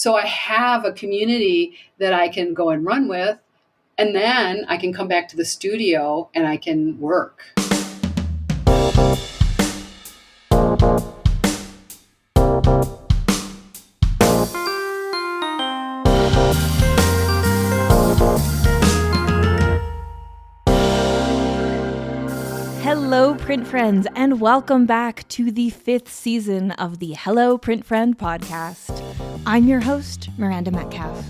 So I have a community that I can go and run with, and then I can come back to the studio and I can work. Hello, print friends, and welcome back to the 5th season of the Hello, Print Friend podcast. I'm your host, Miranda Metcalf.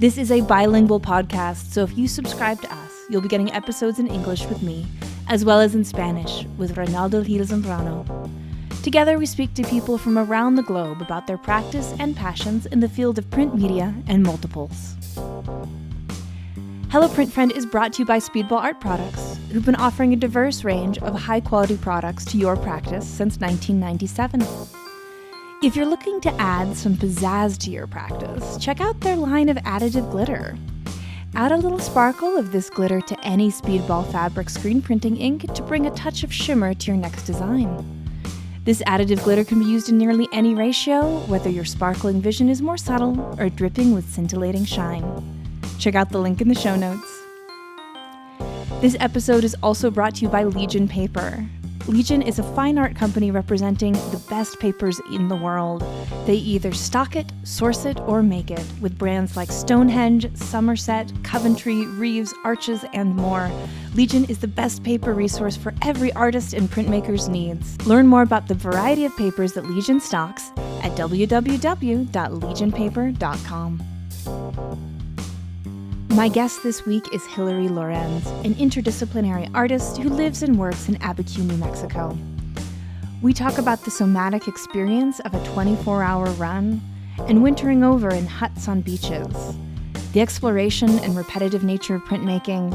This is a bilingual podcast, so if you subscribe to us, you'll be getting episodes in English with me, as well as in Spanish with Reynaldo Gil Zambrano. Together, we speak to people from around the globe about their practice and passions in the field of print media and multiples. Hello Print Friend is brought to you by Speedball Art Products, who've been offering a diverse range of high-quality products to your practice since 1997. If you're looking to add some pizzazz to your practice, check out their line of additive glitter. Add a little sparkle of this glitter to any Speedball fabric screen printing ink to bring a touch of shimmer to your next design. This additive glitter can be used in nearly any ratio, whether your sparkling vision is more subtle or dripping with scintillating shine. Check out the link in the show notes. This episode is also brought to you by Legion Paper. Legion is a fine art company representing the best papers in the world. They either stock it, source it, or make it with brands like Stonehenge, Somerset, Coventry, Reeves, Arches, and more. Legion is the best paper resource for every artist and printmaker's needs. Learn more about the variety of papers that Legion stocks at www.legionpaper.com. My guest this week is Hilary Lorenz, an interdisciplinary artist who lives and works in Abiquiu, New Mexico. We talk about the somatic experience of a 24-hour run and wintering over in huts on beaches, the exploration and repetitive nature of printmaking,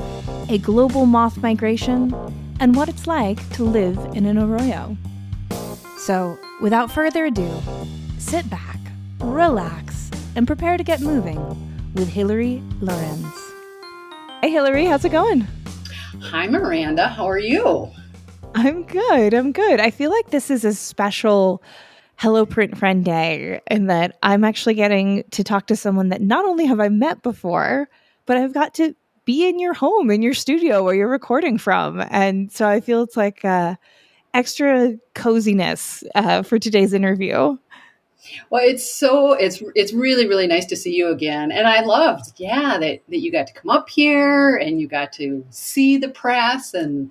a global moth migration, and what it's like to live in an arroyo. So, without further ado, sit back, relax, and prepare to get moving with Hilary Lorenz. Hey Hilary, how's it going? Hi Miranda, how are you? I'm good. I feel like this is a special Hello Print Friend Day in that I'm actually getting to talk to someone that not only have I met before, but I've got to be in your home, in your studio where you're recording from. And so I feel it's like extra coziness for today's interview. Well, it's really, really nice to see you again. And I loved, that you got to come up here and you got to see the press and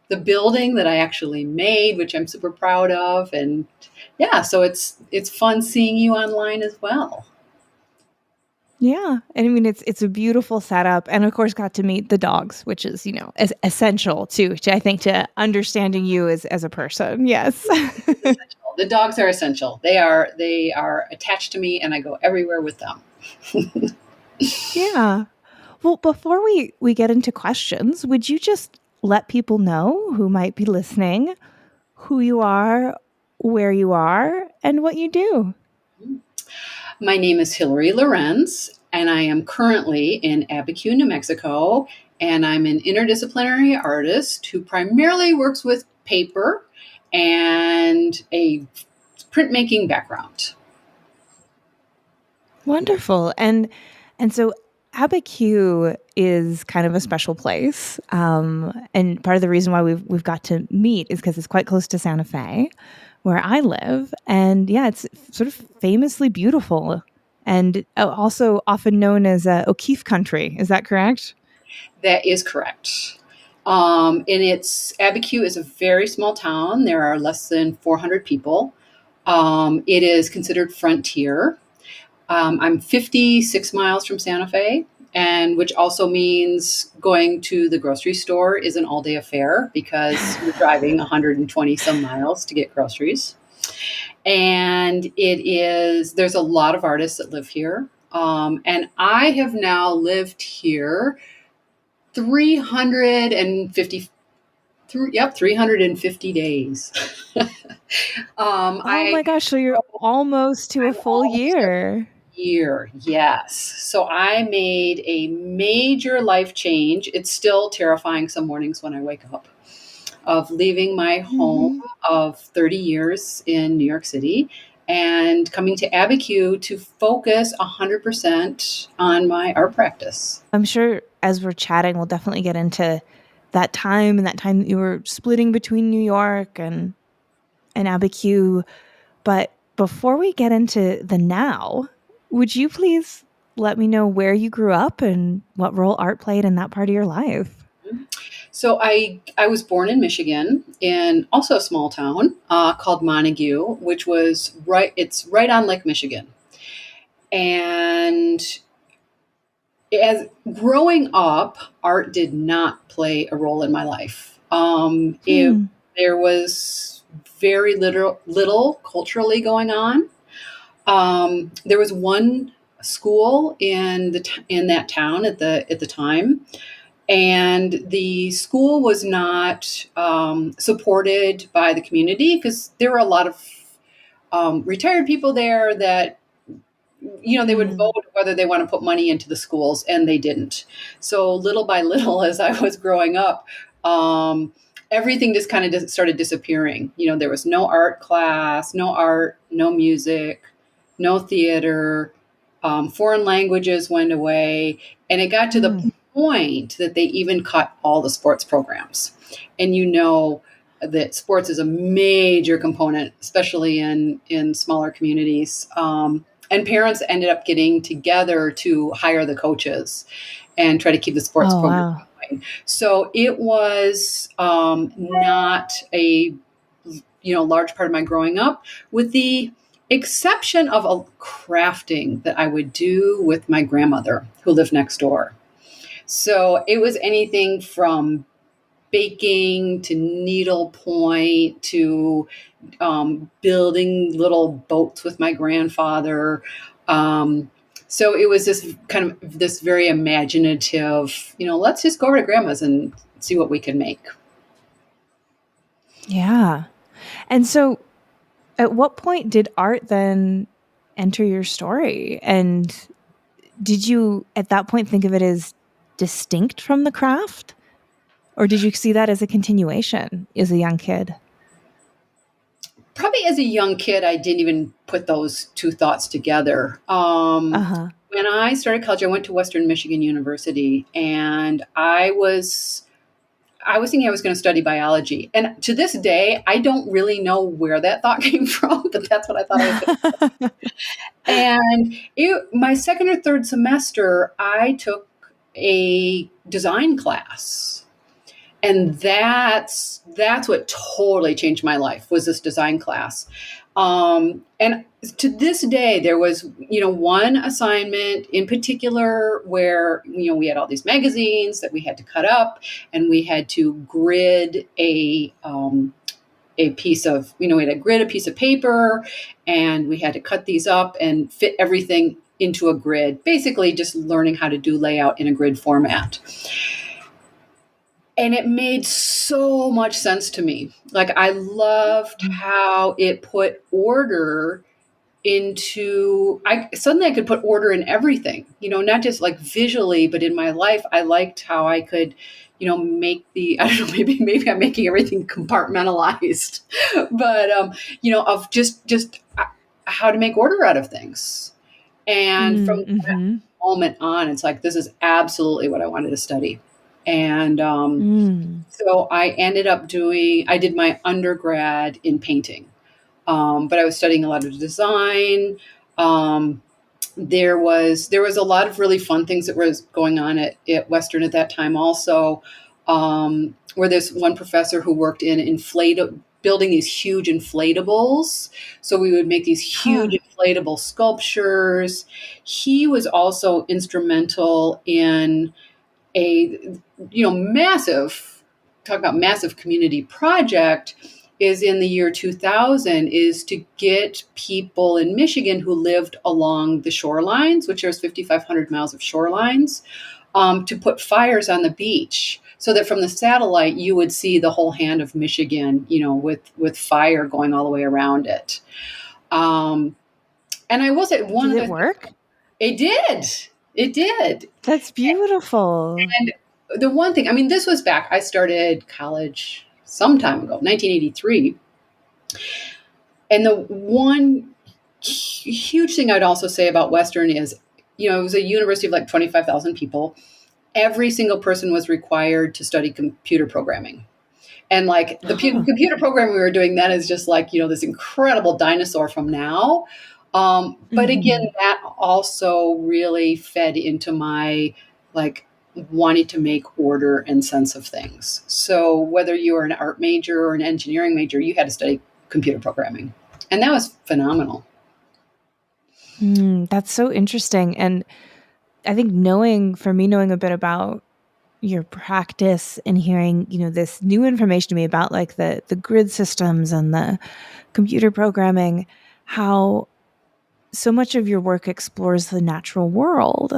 the building that I actually made, which I'm super proud of. And so it's fun seeing you online as well. Yeah. And I mean, it's a beautiful setup. And of course, got to meet the dogs, which is, as essential to I think, to understanding you as a person. Yes. The dogs are essential. They are attached to me and I go everywhere with them. Yeah. Well, before we get into questions, would you just let people know who might be listening, who you are, where you are, and what you do? My name is Hilary Lorenz, and I am currently in Abiquiu, New Mexico, and I'm an interdisciplinary artist who primarily works with paper and a printmaking background. Wonderful. And so Abiquiu is kind of a special place. And part of the reason why we've got to meet is because it's quite close to Santa Fe, where I live. And it's sort of famously beautiful and also often known as O'Keeffe country. Is that correct? That is correct. And Abiquiu is a very small town. There are less than 400 people. It is considered frontier. I'm 56 miles from Santa Fe, and which also means going to the grocery store is an all-day affair because you're driving 120 some miles to get groceries. And there's a lot of artists that live here. And I have now lived here 350 days. Oh my gosh, so you're almost to a full year. Yes. So I made a major life change. It's still terrifying some mornings when I wake up, of leaving my home of 30 years in New York City and coming to Abiquiu to focus 100% on my art practice. I'm sure as we're chatting, we'll definitely get into that time and that time that you were splitting between New York and Abiquiu. But before we get into the now, would you please let me know where you grew up and what role art played in that part of your life? So I was born in Michigan, in also a small town called Montague, which was it's right on Lake Michigan. And as growing up, art did not play a role in my life. There was very little culturally going on. There was one school in that town at the time, and the school was not supported by the community because there were a lot of retired people there that they would vote whether they want to put money into the schools, and they didn't. So little by little, as I was growing up, everything just kind of started disappearing. There was no art class, no art, no music, no theater. Foreign languages went away, and it got to the point that they even cut all the sports programs. And that sports is a major component, especially in smaller communities. And parents ended up getting together to hire the coaches and try to keep the sports program going. So it was not a large part of my growing up, with the exception of a crafting that I would do with my grandmother who lived next door. So it was anything from baking to needlepoint to building little boats with my grandfather. So it was this very imaginative, let's just go over to grandma's and see what we can make. Yeah. And so at what point did art then enter your story? And did you at that point think of it as distinct from the craft? Or did you see that as a continuation as a young kid? Probably as a young kid, I didn't even put those two thoughts together. When I started college, I went to Western Michigan University, and I was thinking I was going to study biology. And to this day, I don't really know where that thought came from, but that's what I thought I was going to study. And my second or third semester, I took a design class. And that's what totally changed my life, was this design class. And to this day, there was, one assignment in particular where, we had all these magazines that we had to cut up, and we had to grid a piece of, we had to grid a piece of paper, and we had to cut these up and fit everything into a grid, basically just learning how to do layout in a grid format. And it made so much sense to me. Like, I loved how it put order into, suddenly I could put order in everything, not just like visually, but in my life. I liked how I could, make I don't know, maybe I'm making everything compartmentalized, but, of just how to make order out of things. And from that moment on, it's like, this is absolutely what I wanted to study. And so I ended up I did my undergrad in painting, but I was studying a lot of design. There was a lot of really fun things that was going on at Western at that time also, where there's one professor who worked in building these huge inflatables. So we would make these huge inflatable sculptures. He was also instrumental in talk about massive community project, is in the year 2000, is to get people in Michigan who lived along the shorelines, which there's 5,500 miles of shorelines, to put fires on the beach, so that from the satellite you would see the whole hand of Michigan, with fire going all the way around it. And I will say, did it work? It did. It did. That's beautiful. And the one thing, this was back, I started college some time ago, 1983. And the one huge thing I'd also say about Western is, it was a university of like 25,000 people. Every single person was required to study computer programming. And like the computer programming we were doing then is just like, this incredible dinosaur from now. But again, that also really fed into my like wanting to make order and sense of things. So whether you were an art major or an engineering major, you had to study computer programming. And that was phenomenal. That's so interesting. And I think knowing a bit about your practice and hearing, this new information to me about like the grid systems and the computer programming, how so much of your work explores the natural world.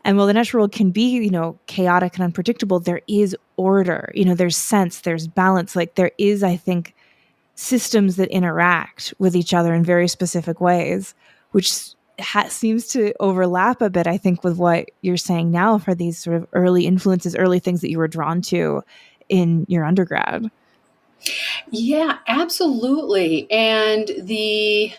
And while the natural world can be, chaotic and unpredictable, there is order, there's sense, there's balance. Like there is, I think, systems that interact with each other in very specific ways, which seems to overlap a bit, I think, with what you're saying now for these sort of early influences, early things that you were drawn to in your undergrad. Yeah, absolutely. And the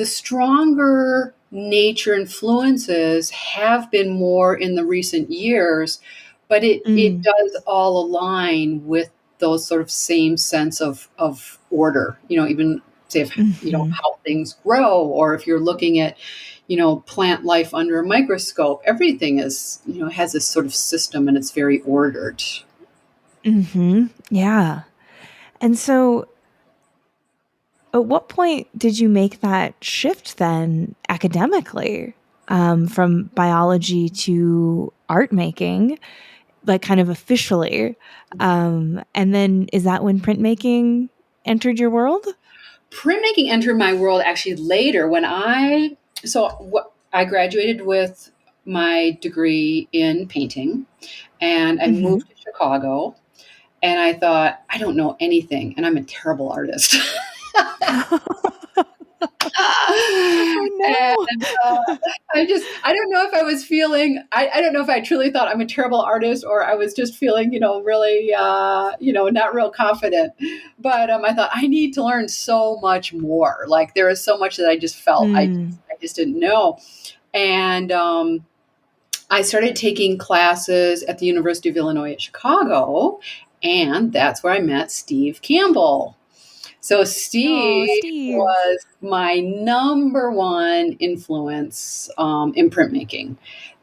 stronger nature influences have been more in the recent years, but it does all align with those sort of same sense of order, even say if, how things grow, or if you're looking at, plant life under a microscope, everything is, has this sort of system and it's very ordered. Yeah. And so at what point did you make that shift then academically, from biology to art making, like kind of officially? And then is that when printmaking entered your world? Printmaking entered my world actually later when I graduated with my degree in painting and I moved to Chicago, and I thought, I don't know anything and I'm a terrible artist. I know. And I don't know if I was feeling, I don't know if I truly thought I'm a terrible artist or I was just feeling, really, not real confident. But I thought I need to learn so much more. Like there is so much that I just felt I just didn't know. And I started taking classes at the University of Illinois at Chicago. And that's where I met Steve Campbell. So Steve was my number one influence in printmaking.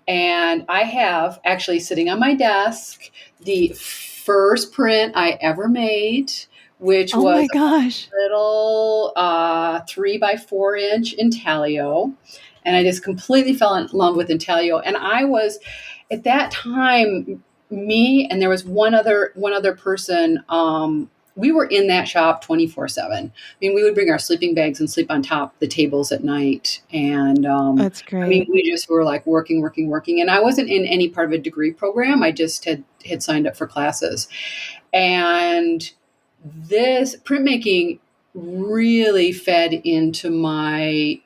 And I have actually sitting on my desk the first print I ever made, which was a little 3x4 intaglio. And I just completely fell in love with intaglio. And I was, at that time, me and there was one other person, we were in that shop 24/7. We would bring our sleeping bags and sleep on top the tables at night. And that's great. we just were like working. And I wasn't in any part of a degree program. I just had signed up for classes. And this printmaking really fed into my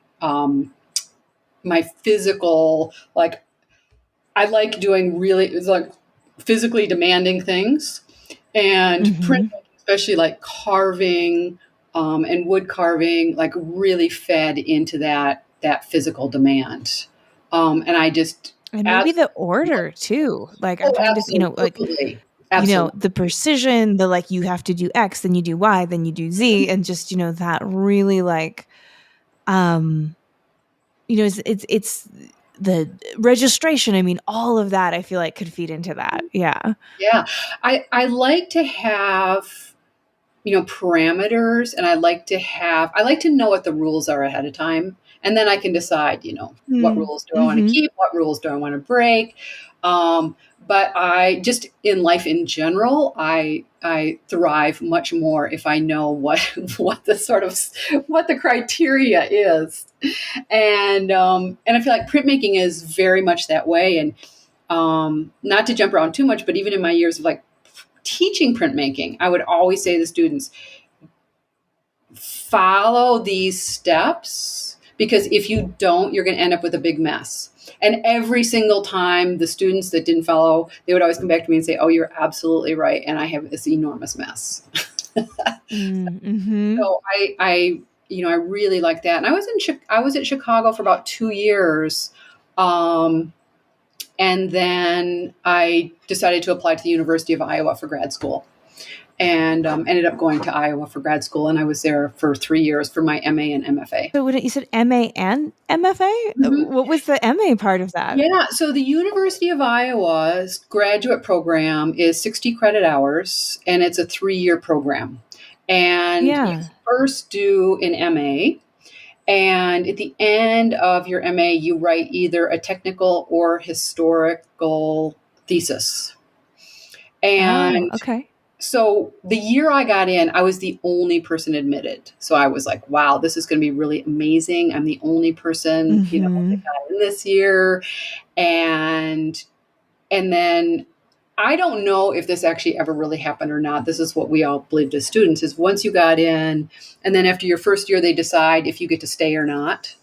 my physical, like I like doing it's like physically demanding things, and printmaking, especially like carving and wood carving, like really fed into that physical demand. And I just maybe the order too. Like I'm trying to, the precision, the like you have to do X, then you do Y, then you do Z, and just that really like, it's the registration. All of that I feel like could feed into that. Yeah. Yeah. I like to have, parameters, and I like to know what the rules are ahead of time. And then I can decide, what rules do I want to keep? What rules do I want to break? But I just in life in general, I thrive much more if I know what the criteria is. And I feel like printmaking is very much that way. And not to jump around too much, but even in my years of like teaching printmaking, I would always say to students, follow these steps, because if you don't, you're going to end up with a big mess. And every single time the students that didn't follow, they would always come back to me and say, oh, you're absolutely right. And I have this enormous mess. So I really liked that. And I was at Chicago for about 2 years. Um, and then I decided to apply to the University of Iowa for grad school, and ended up going to Iowa for grad school. And I was there for 3 years for my MA and MFA. So when you said MA and MFA, Mhm. what was the MA part of that? Yeah, so the University of Iowa's graduate program is 60 credit hours, and it's a 3-year program. And you Yeah. first do an MA, and at the end of your MA, you write either a technical or historical thesis. Oh, And okay. so the year I got in, I was the only person admitted. So I was like, wow, this is going to be really amazing. I'm the only person, that Mm-hmm. got in this year. And then I don't know if this actually ever really happened or not. This is what we all believed as students, is once you got in, and then after your first year, they decide if you get to stay or not.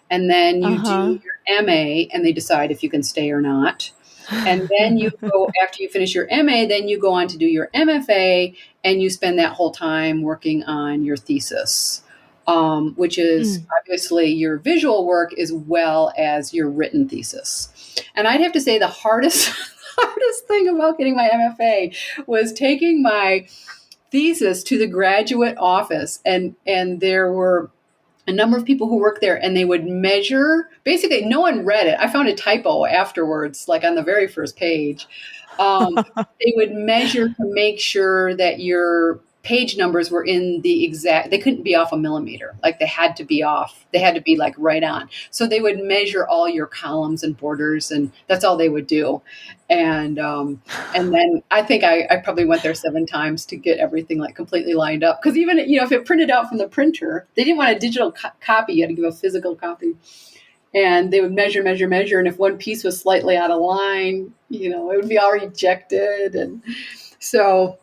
And then you do Uh-huh. your MA and they decide if you can stay or not. And then you go, after you finish your MA, then you go on to do your MFA, and you spend that whole time working on your thesis, which is Mm. obviously your visual work as well as your written thesis. And I'd have to say the hardest hardest thing about getting my MFA was taking my thesis to the graduate office, and there were a number of people who worked there, and they would measure. Basically, no one read it. I found a typo afterwards, like on the very first page. They would measure to make sure that your page numbers were in the exact, they couldn't be off a millimeter. Like they had to be like right on. So they would measure all your columns and borders, and that's all they would do. And then I think I probably went there 7 times to get everything like completely lined up. Because even, if it printed out from the printer, they didn't want a digital copy. You had to give a physical copy. And they would measure, measure, measure. And if one piece was slightly out of line, it would be all rejected. And so,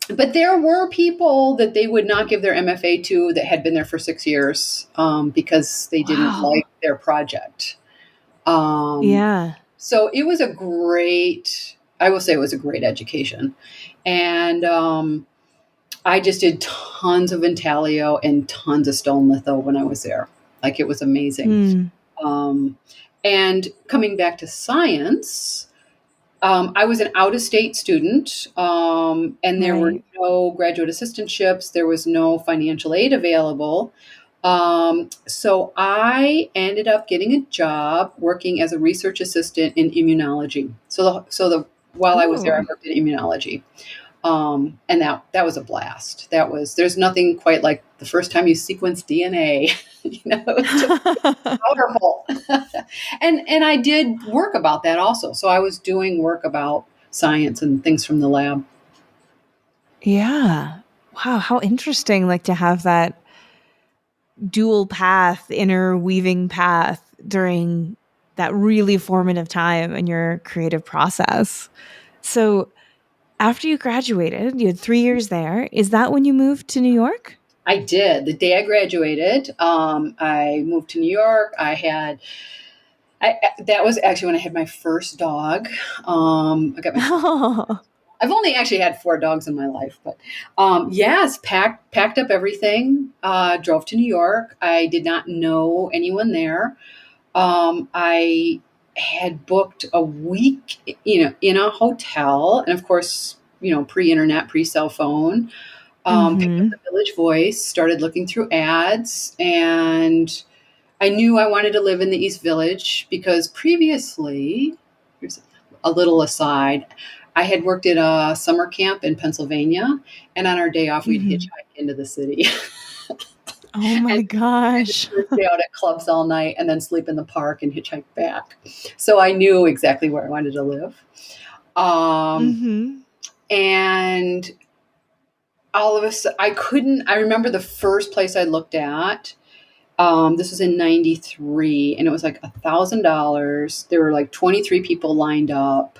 but there were people that they would not give their MFA to that had been there for 6 years, because they didn't Wow. like their project. Um, Yeah. so it was I will say it was a great education. And I just did tons of intaglio and tons of stone litho when I was there. Like, it was amazing. Mm. Um, and coming back to science, I was an out-of-state student, and there were Right. no graduate assistantships. There was no financial aid available. So I ended up getting a job working as a research assistant in immunology. While I was there, I Ooh. worked in immunology. And that was a blast. There's nothing quite like the first time you sequence DNA. It's just powerful. And I did work about that also. So I was doing work about science and things from the lab. Yeah. Wow, how interesting, like, to have that dual path, interweaving path during that really formative time in your creative process. So, after you graduated, you had 3 years there. Is that when you moved to New York? I did. The day I graduated, I moved to New York. That was actually when I had my first dog. I got my Oh. I've only actually had 4 dogs in my life, but yes, packed up everything, drove to New York. I did not know anyone there. I had booked a week, in a hotel, and of course, pre-internet, pre-cell phone. Picked up Mhm. the Village Voice, started looking through ads, and I knew I wanted to live in the East Village because previously, here's a little aside, I had worked at a summer camp in Pennsylvania, and on our day off, we'd Mhm. hitchhike into the city Oh and my gosh. stay out at clubs all night and then sleep in the park and hitchhike back. So I knew exactly where I wanted to live. Um, Mhm. and all of a sudden, I remember the first place I looked at. This was in '93, and it was like $1,000. There were like 23 people lined up.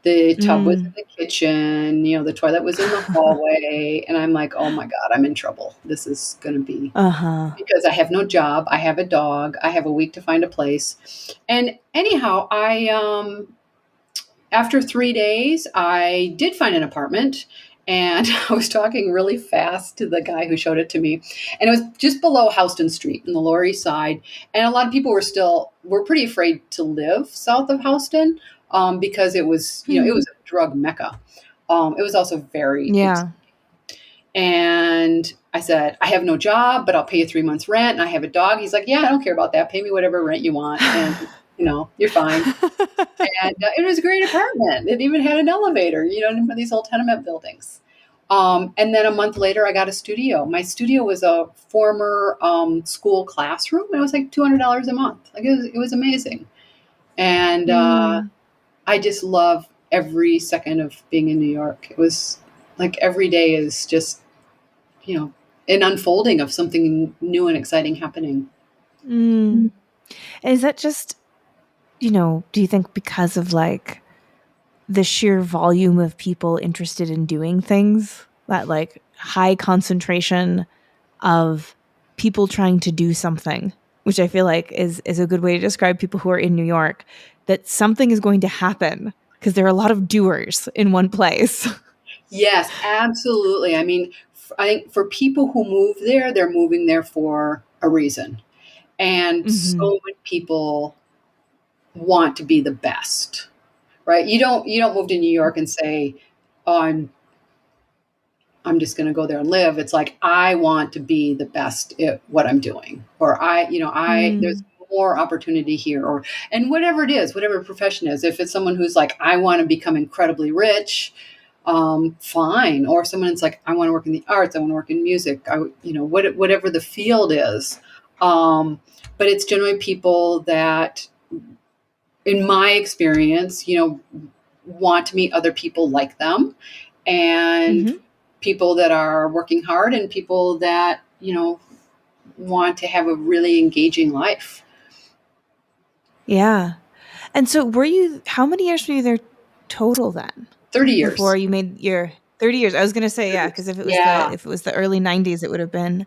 The tub was in Mm. the kitchen, the toilet was in the hallway, and I'm like, oh my God, I'm in trouble. This is going to be, Uh-huh. because I have no job, I have a dog, I have a week to find a place. And anyhow, after 3 days, I did find an apartment, and I was talking really fast to the guy who showed it to me. And it was just below Houston Street in the Lower East Side. And a lot of people were pretty afraid to live south of Houston, because it was, it was a drug mecca. It was also very Yeah. And I said, I have no job, but I'll pay you 3 months rent. And I have a dog. He's like, yeah, I don't care about that. Pay me whatever rent you want. And, you're fine. And it was a great apartment. It even had an elevator, in one of these old tenement buildings. And then a month later, I got a studio. My studio was a former school classroom. And it was like $200 a month. Like it was amazing. And I just love every second of being in New York. It was like every day is just, an unfolding of something new and exciting happening. Is that just, do you think because of like the sheer volume of people interested in doing things, that like high concentration of people trying to do something, which I feel like is a good way to describe people who are in New York, that something is going to happen because there are a lot of doers in one place? Yes, absolutely. I mean, I think for people who move there, they're moving there for a reason. And so many people want to be the best, right? You don't move to New York and say, oh, I'm just going to go there and live. It's like, I want to be the best at what I'm doing, or there's more opportunity here, and whatever it is, whatever profession is. If it's someone who's like, I want to become incredibly rich, fine. Or someone that's like, I want to work in the arts, I want to work in music, whatever the field is. But it's generally people that, in my experience, want to meet other people like them, and people that are working hard, and people that, want to have a really engaging life. Yeah. And so how many years were you there total then? 30 years. Before you made your 30 years. I was going to say, yeah, because if it was the early 90s, it would have been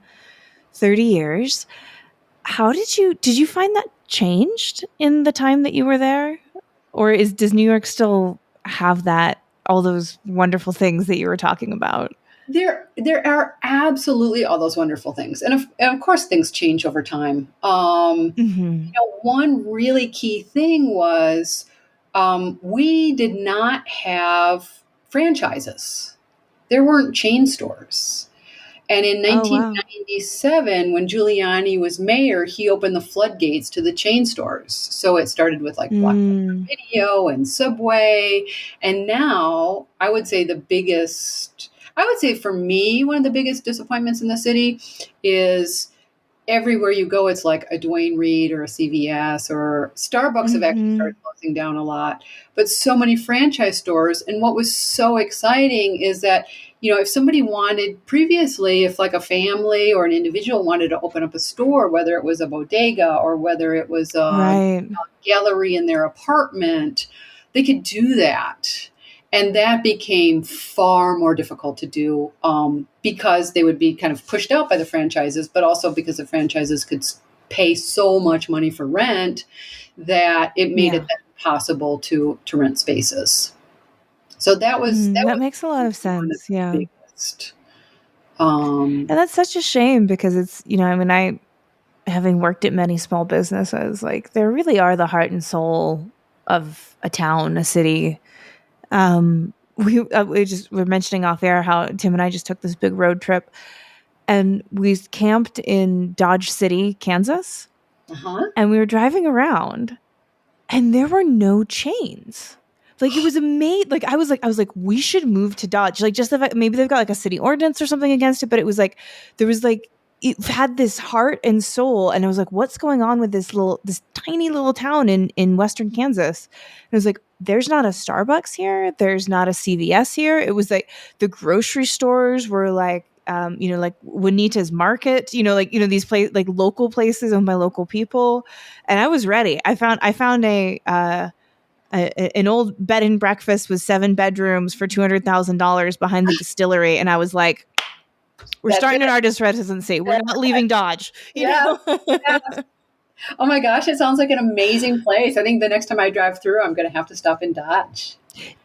30 years. How did you find that changed in the time that you were there? Or does New York still have all those wonderful things that you were talking about? There are absolutely all those wonderful things. And of course, things change over time. One really key thing was, we did not have franchises. There weren't chain stores. And in 1997, when Giuliani was mayor, he opened the floodgates to the chain stores. So it started with like Blockbuster Video and Subway. And now I would say for me, one of the biggest disappointments in the city is everywhere you go, it's like a Duane Reade or a CVS, or Starbucks have actually started closing down a lot, but so many franchise stores. And what was so exciting is that, if somebody wanted previously, if like a family or an individual wanted to open up a store, whether it was a bodega or whether it was a gallery in their apartment, they could do that. And that became far more difficult to do, because they would be kind of pushed out by the franchises, but also because the franchises could pay so much money for rent that it made it impossible to rent spaces. So that makes a lot of sense. Yeah. Biggest. And that's such a shame, because it's, I having worked at many small businesses, like they really are the heart and soul of a town, a city. We were mentioning off air how Tim and I just took this big road trip, and we camped in Dodge City, Kansas, and we were driving around, and there were no chains. Like, it was amazing. Like, I was like, we should move to Dodge. Like, just the fact, maybe they've got like a city ordinance or something against it, but it was like, there was like, it had this heart and soul. And I was like, what's going on with this tiny little town in Western Kansas? And I was like, there's not a Starbucks here. There's not a CVS here. It was like the grocery stores were like, like Juanita's Market, these like local places owned by local people. And I was ready. I found an old bed and breakfast with 7 bedrooms for $200,000 behind the distillery. And I was like, we're starting an artist residency. We're not leaving Dodge. You know? Oh my gosh, it sounds like an amazing place. I think the next time I drive through, I'm going to have to stop in Dodge.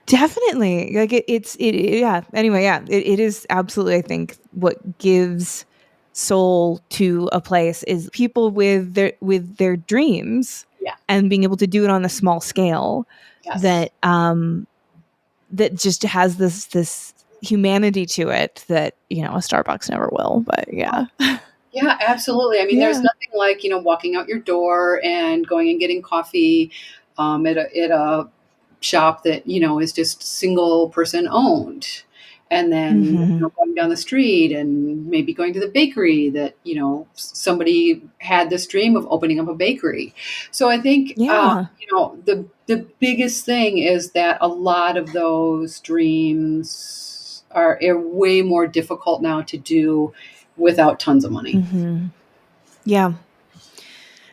Definitely. Like yeah. Anyway, yeah, it is absolutely, I think, what gives soul to a place is people with their dreams Yeah. and being able to do it on a small scale Yes. that that just has this humanity to it that, a Starbucks never will. But Oh, yeah. yeah, absolutely. I mean, there's Yeah. nothing like, walking out your door and going and getting coffee at a shop that, is just single person owned. And then, Hmm. going down the street and maybe going to the bakery that, somebody had this dream of opening up a bakery. So I think, Yeah. the biggest thing is that a lot of those dreams are way more difficult now to do without tons of money. Hmm. Yeah.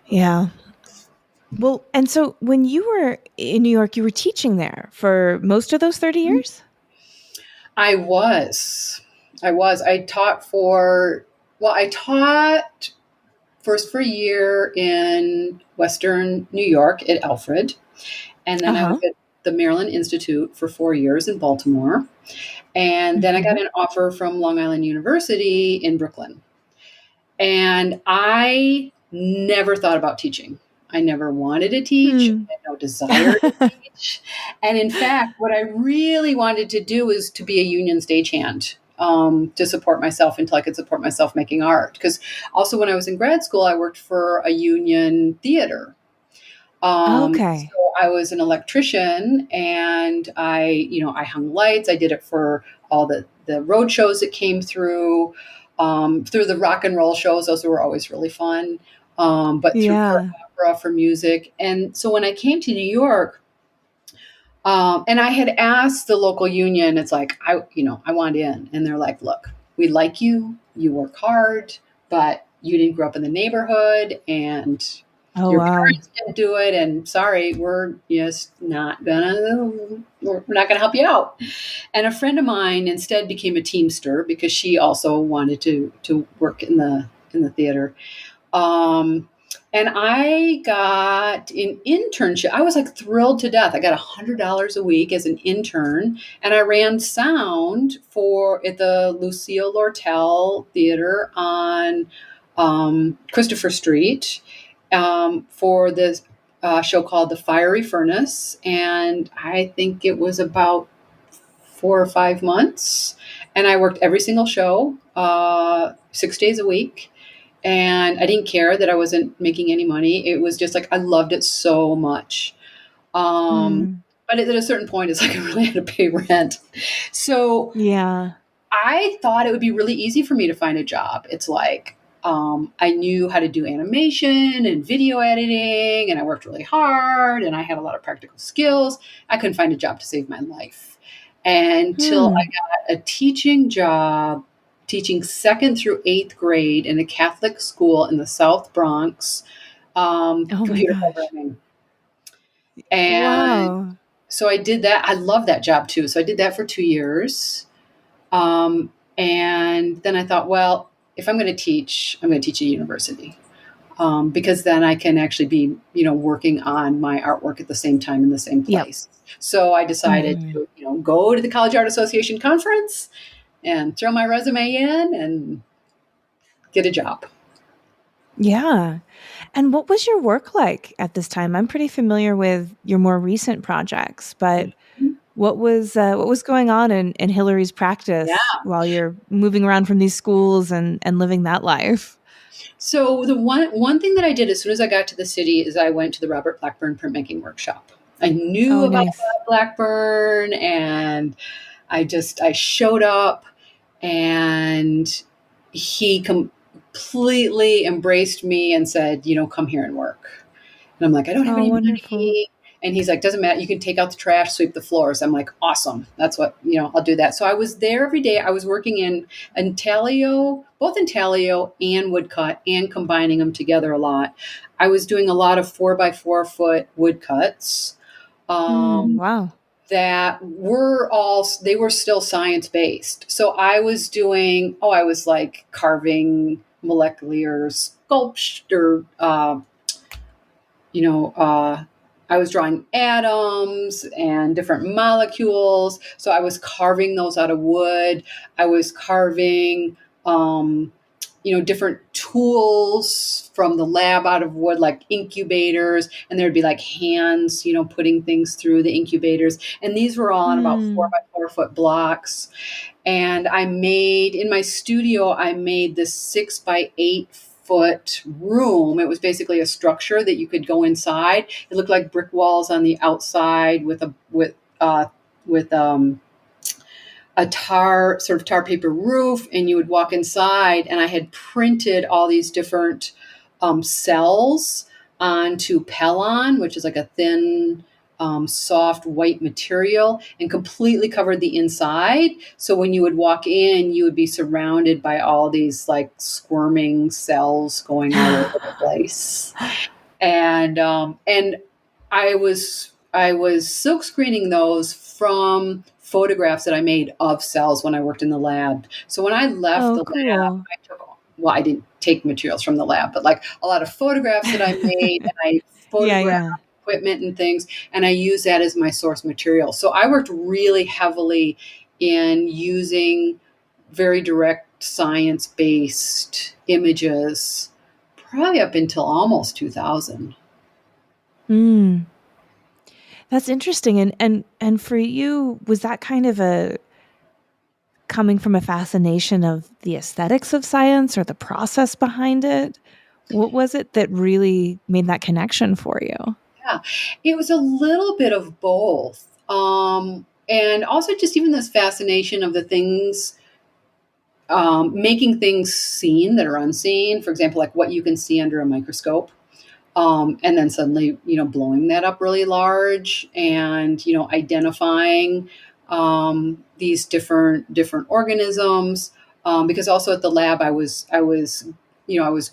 Yeah. Well, and so when you were in New York, you were teaching there for most of those 30 years? I was. I taught I taught first for a year in Western New York at Alfred. And then I was Uh-huh. at the Maryland Institute for 4 years in Baltimore. And then I got Mhm. an offer from Long Island University in Brooklyn. And I never thought about teaching. I never wanted to teach. Hmm. I had no desire to teach. And in fact, what I really wanted to do was to be a union stagehand, to support myself until I could support myself making art. Because also, when I was in grad school, I worked for a union theater. So Okay. I was an electrician, and I hung lights. I did it for all the road shows that came through the rock and roll shows. Those were always really fun. But for Yeah. opera, for music. And so when I came to New York, and I had asked the local union, it's like, I want in. And they're like, look, we like you. You work hard, but you didn't grow up in the neighborhood, and Oh, your wow. parents didn't do it. And sorry, we're just not gonna help you out. And a friend of mine instead became a Teamster because she also wanted to work in the theater. Um, and I got an internship. I was like thrilled to death. I got $100 a week as an intern, and I ran sound at the Lucille Lortel Theater on Christopher Street, for this show called The Fiery Furnace. And I think it was about 4 or 5 months. And I worked every single show, 6 days a week. And I didn't care that I wasn't making any money. It was just like I loved it so much. Um, Hmm. but at a certain point, it's like I really had to pay rent. So Yeah. I thought it would be really easy for me to find a job. It's like I knew how to do animation and video editing, and I worked really hard, and I had a lot of practical skills. I couldn't find a job to save my life until Hmm. I got a teaching job, teaching second through eighth grade in a Catholic school in the South Bronx, Oh my computer gosh. programming. And Wow. so I did that. I love that job too. So I did that for 2 years. Um, and then I thought, well, if I'm going to teach, I'm going to teach at university, because then I can actually be, working on my artwork at the same time in the same Yep. place. So I decided Hmm. to, go to the College Art Association conference and throw my resume in and get a job. Yeah. And what was your work like at this time? I'm pretty familiar with your more recent projects, but what was going on in Hillary's Yeah. practice while you're moving around from these schools and living that life? So the one thing that I did as soon as I got to the city is I went to the Robert Blackburn printmaking workshop. I knew Oh, about nice. Blackburn, and I showed up, and he completely embraced me and said, come here and work. And I'm like, I don't have Oh, any wonderful. money. And he's like, doesn't matter. You can take out the trash, sweep the floors. I'm like, awesome. That's what, I'll do that. So I was there every day. I was working in intaglio, both intaglio and woodcut, and combining them together a lot. I was doing a lot of 4 by 4 foot woodcuts. Mm, Um, wow. they were still science based. So I was like carving molecular sculpture, you know, uh, I was drawing atoms and different molecules. So I was carving those out of wood. I was carving, different tools from the lab out of wood, like incubators, and there'd be like hands, putting things through the incubators. And these were all on about 4 by 4 foot blocks. And in my studio, I made this 6 by 8 foot room. It was basically a structure that you could go inside. It looked like brick walls on the outside with a tar paper roof, and you would walk inside, and I had printed all these different cells onto Pellon, which is like a thin, soft white material, and completely covered the inside. So when you would walk in, you would be surrounded by all these like squirming cells going all over the place. And I was silk screening those from photographs that I made of cells when I worked in the lab. So when I left lab, I didn't take materials from the lab, but like a lot of photographs that I made, and I photographed equipment and things, and I used that as my source material. So I worked really heavily in using very direct science-based images, probably up until almost 2000. That's interesting. And for you, was that kind of coming from a fascination of the aesthetics of science or the process behind it? What was it that really made that connection for you? Yeah, it was a little bit of both. And also just even this fascination of the things, making things seen that are unseen. For example, like what you can see under a microscope. And then suddenly, blowing that up really large and, identifying these different organisms. Because also at the lab, I was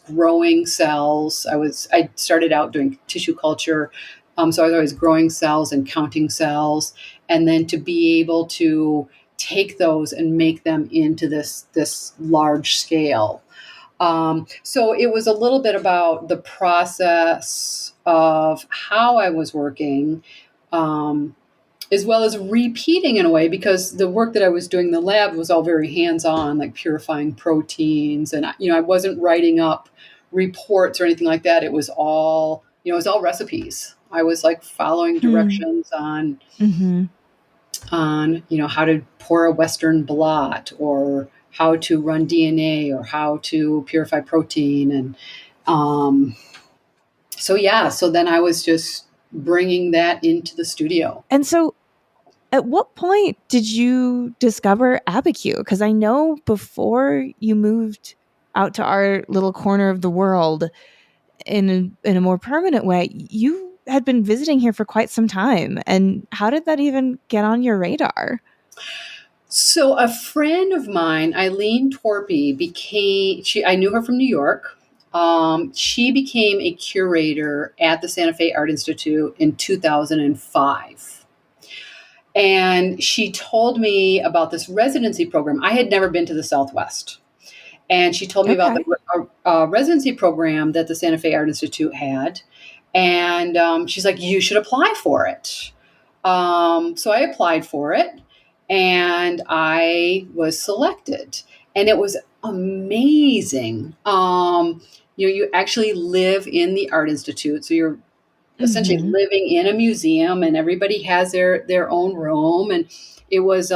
growing cells. I started out doing tissue culture. So I was always growing cells and counting cells. And then to be able to take those and make them into this large scale. So it was a little bit about the process of how I was working, as well as repeating in a way, because the work that I was doing in the lab was all very hands-on, like purifying proteins. And, I wasn't writing up reports or anything like that. It was all recipes. I was like following directions on how to pour a Western blot, or how to run DNA, or how to purify protein. And so then I was just bringing that into the studio. And so at what point did you discover Abiquiu? Because I know before you moved out to our little corner of the world in a more permanent way, you had been visiting here for quite some time. And how did that even get on your radar? So a friend of mine, Eileen Torpy, I knew her from New York. She became a curator at the Santa Fe Art Institute in 2005. And she told me about this residency program. I had never been to the Southwest. And she told me about the residency program that the Santa Fe Art Institute had. And she's like, you should apply for it. So I applied for it, and I was selected. And it was amazing. You actually live in the Art Institute. So you're essentially living in a museum, and everybody has their own room. And it was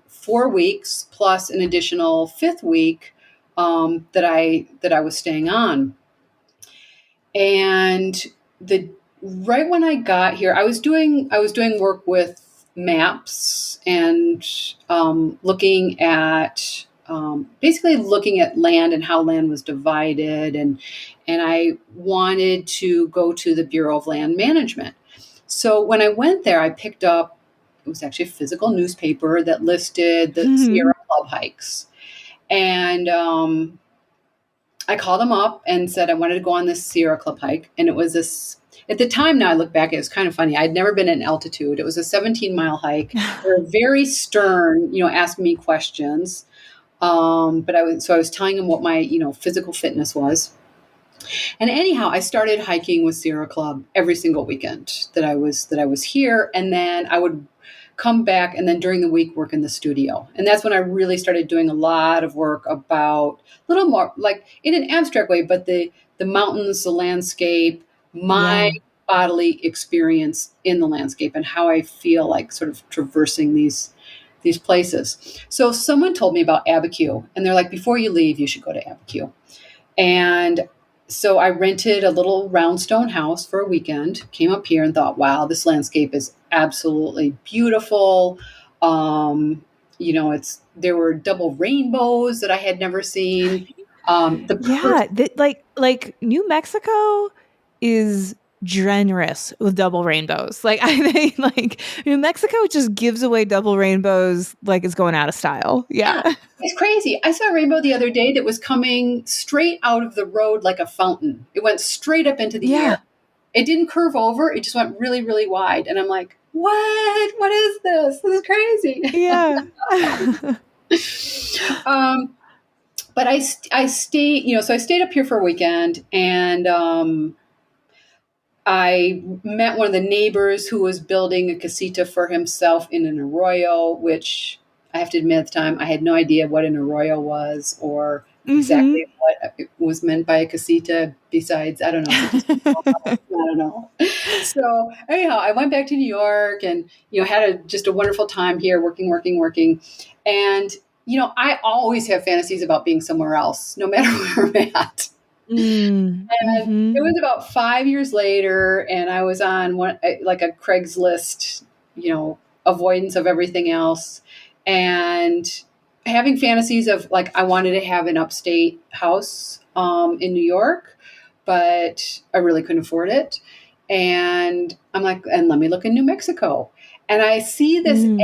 4 weeks plus an additional 5th week that I was staying on. And right when I got here, I was doing work with maps and basically looking at land and how land was divided, and I wanted to go to the Bureau of Land Management. So when I went there, I picked up, it was actually a physical newspaper that listed the Sierra Club hikes. And I called them up and said I wanted to go on this Sierra Club hike. And it was this, at the time, now I look back, it was kind of funny. I'd never been in altitude. It was a 17-mile hike. They were very stern, asking me questions. But I was telling them what my, physical fitness was. And anyhow, I started hiking with Sierra Club every single weekend that I was here, and then I would come back and then during the week work in the studio. And that's when I really started doing a lot of work about a little more like in an abstract way, but the mountains, the landscape, my Yeah. bodily experience in the landscape and how I feel like sort of traversing these places. So someone told me about Abiquiu, and they're like, before you leave, you should go to Abiquiu. And so I rented a little roundstone house for a weekend, came up here and thought, wow, this landscape is absolutely beautiful. There were double rainbows that I had never seen. The Yeah, like New Mexico is generous with double rainbows. Like I think like New Mexico just gives away double rainbows like it's going out of style. Yeah, Yeah. it's crazy. I saw a rainbow the other day that was coming straight out of the road like a fountain. It went straight up into the air. Yeah. It didn't curve over. It just went really, really wide. And I'm like, what? What is this? This is crazy. Yeah. um, but I stayed, so I stayed up here for a weekend, and I met one of the neighbors who was building a casita for himself in an arroyo, which I have to admit at the time I had no idea what an arroyo was or exactly Mhm. what was meant by a casita besides, I don't know, is it just, I don't know. So anyhow, I went back to New York and, had just a wonderful time here working, working, working. And, I always have fantasies about being somewhere else, no matter where I'm at. Mm. And it Mhm. was about 5 years later, and I was on one like a Craigslist, avoidance of everything else, and having fantasies of like I wanted to have an upstate house in New York, but I really couldn't afford it. And I'm like, and let me look in New Mexico. And I see this Mm.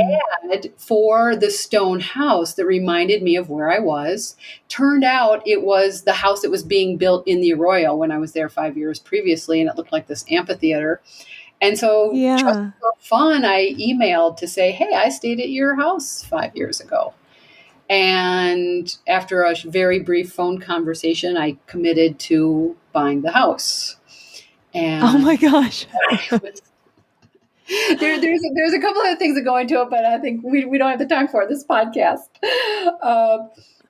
ad for the stone house that reminded me of where I was. Turned out it was the house that was being built in the Arroyo when I was there 5 years previously, and it looked like this amphitheater. And so, just Yeah. for fun, I emailed to say, hey, I stayed at your house 5 years ago. And after a very brief phone conversation, I committed to buying the house. Oh And my gosh. there's a couple of things that go into it, but I think we don't have the time for this podcast. Uh,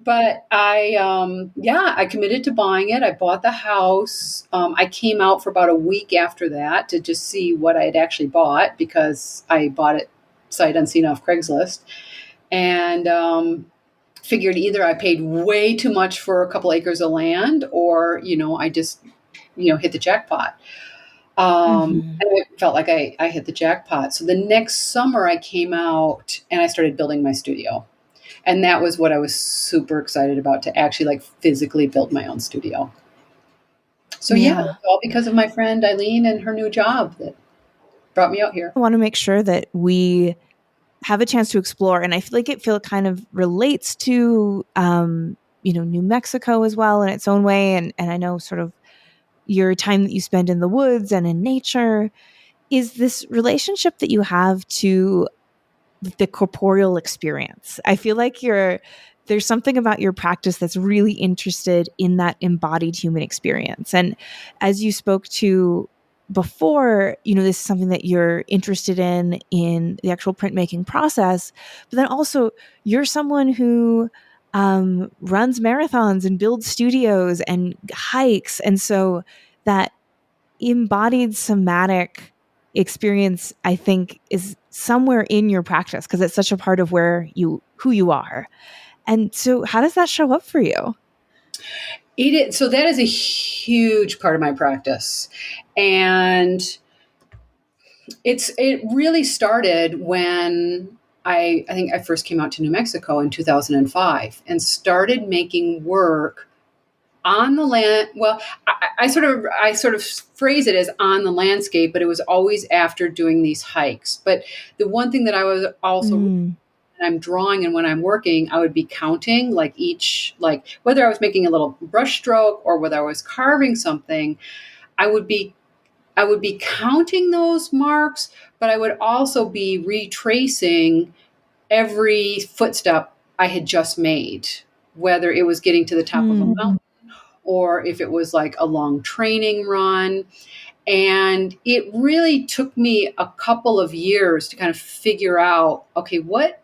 but I committed to buying it. I bought the house. I came out for about a week after that to just see what I had actually bought because I bought it sight unseen off Craigslist, and figured either I paid way too much for a couple acres of land, or I just hit the jackpot. Mhm. And I felt like I hit the jackpot. So the next summer I came out and I started building my studio. And that was what I was super excited about, to actually like physically build my own studio. So yeah, Yeah. it's all because of my friend Eileen and her new job that brought me out here. I want to make sure that we have a chance to explore, and I feel like it kind of relates to New Mexico as well in its own way, and I know sort of your time that you spend in the woods and in nature is this relationship that you have to the corporeal experience. I feel like there's something about your practice that's really interested in that embodied human experience. And as you spoke to before, this is something that you're interested in the actual printmaking process, but then also you're someone who runs marathons and builds studios and hikes. And so that embodied somatic experience, I think, is somewhere in your practice because it's such a part of who you are. And so how does that show up for you? So that is a huge part of my practice. And it really started when I think I first came out to New Mexico in 2005 and started making work on the land. Well, I sort of phrase it as on the landscape, but it was always after doing these hikes. But the one thing that I was also, Mm. when I'm drawing and when I'm working, I would be counting like each, like whether I was making a little brush stroke or whether I was carving something, I would be I would be counting those marks, but I would also be retracing every footstep I had just made, whether it was getting to the top of a Mm. mountain or if it was like a long training run. And it really took me a couple of years to kind of figure out, okay, what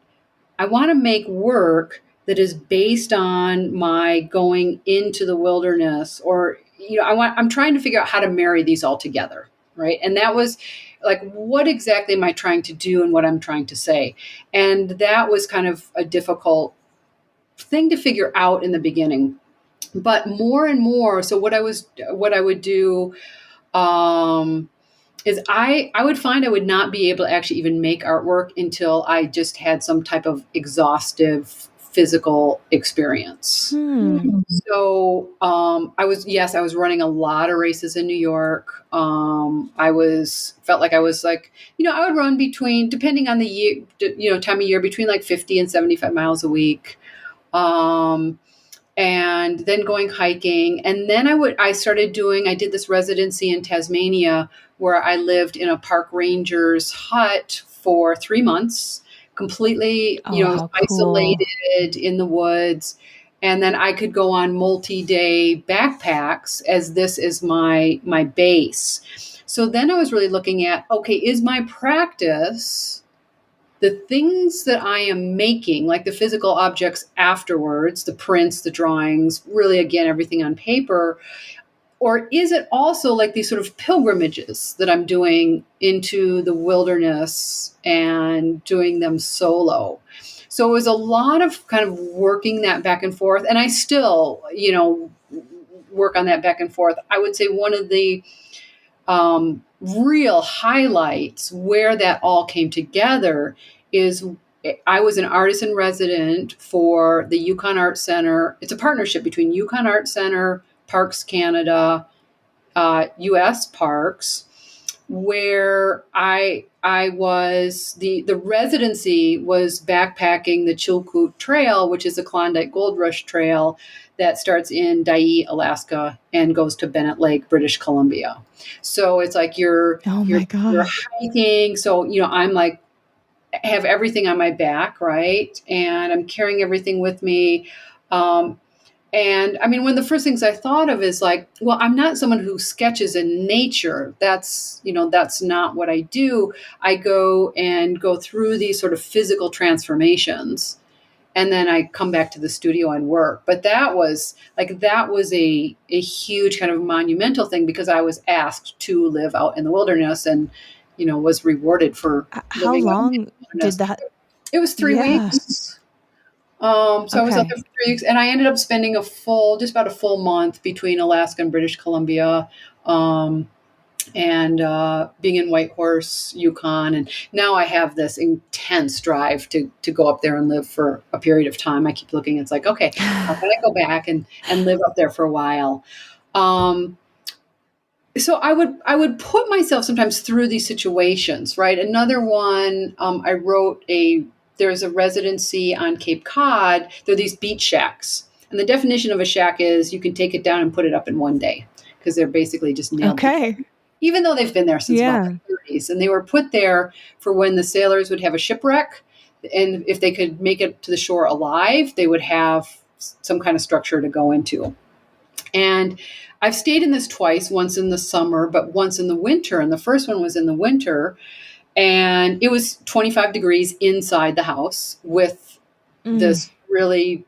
I want to make work that is based on my going into the wilderness, or, I'm trying to figure out how to marry these all together. Right. And that was like, what exactly am I trying to do and what I'm trying to say? And that was kind of a difficult thing to figure out in the beginning. But more and more, so what I would do, is I would find I would not be able to actually even make artwork until I just had some type of exhaustive physical experience. So I was running a lot of races in New York. Felt like I was like, I would run between, depending on the year, time of year, between like 50 and 75 miles a week. And then going hiking. And then I did this residency in Tasmania where I lived in a park ranger's hut for 3 months, completely, how cool. isolated in the woods. And then I could go on multi-day backpacks as this is my base. So then I was really looking at, okay, is my practice the things that I am making, like the physical objects afterwards, the prints, the drawings, really, again, everything on paper? Or is it also like these sort of pilgrimages that I'm doing into the wilderness and doing them solo? So it was a lot of kind of working that back and forth. And I still, work on that back and forth. I would say one of the real highlights where that all came together is I was an artist in resident for the Yukon Art Center. It's a partnership between Yukon Art Center, Parks Canada, U.S. Parks, where I was the residency was backpacking the Chilkoot Trail, which is a Klondike Gold Rush trail that starts in Dyea, Alaska, and goes to Bennett Lake, British Columbia. So it's like you're hiking. So I'm like have everything on my back, right, and I'm carrying everything with me. And I mean, one of the first things I thought of is like, well, I'm not someone who sketches in nature. That's not what I do. I go through these sort of physical transformations, and then I come back to the studio and work. But that was a huge kind of monumental thing because I was asked to live out in the wilderness and, was rewarded for how long did that? It was 3 weeks. I was out there for 3 weeks, and I ended up spending just about a full month between Alaska and British Columbia, and being in Whitehorse, Yukon. And now I have this intense drive to go up there and live for a period of time. I keep looking, it's like, okay, how can I go back and live up there for a while? So I would put myself sometimes through these situations, right? Another one, there's a residency on Cape Cod. There are these beach shacks. And the definition of a shack is you can take it down and put it up in one day because they're basically just nailed together. Even though they've been there since about the 30s. And they were put there for when the sailors would have a shipwreck. And if they could make it to the shore alive, they would have some kind of structure to go into. And I've stayed in this twice, once in the summer, but once in the winter. And the first one was in the winter. And it was 25 degrees inside the house with this really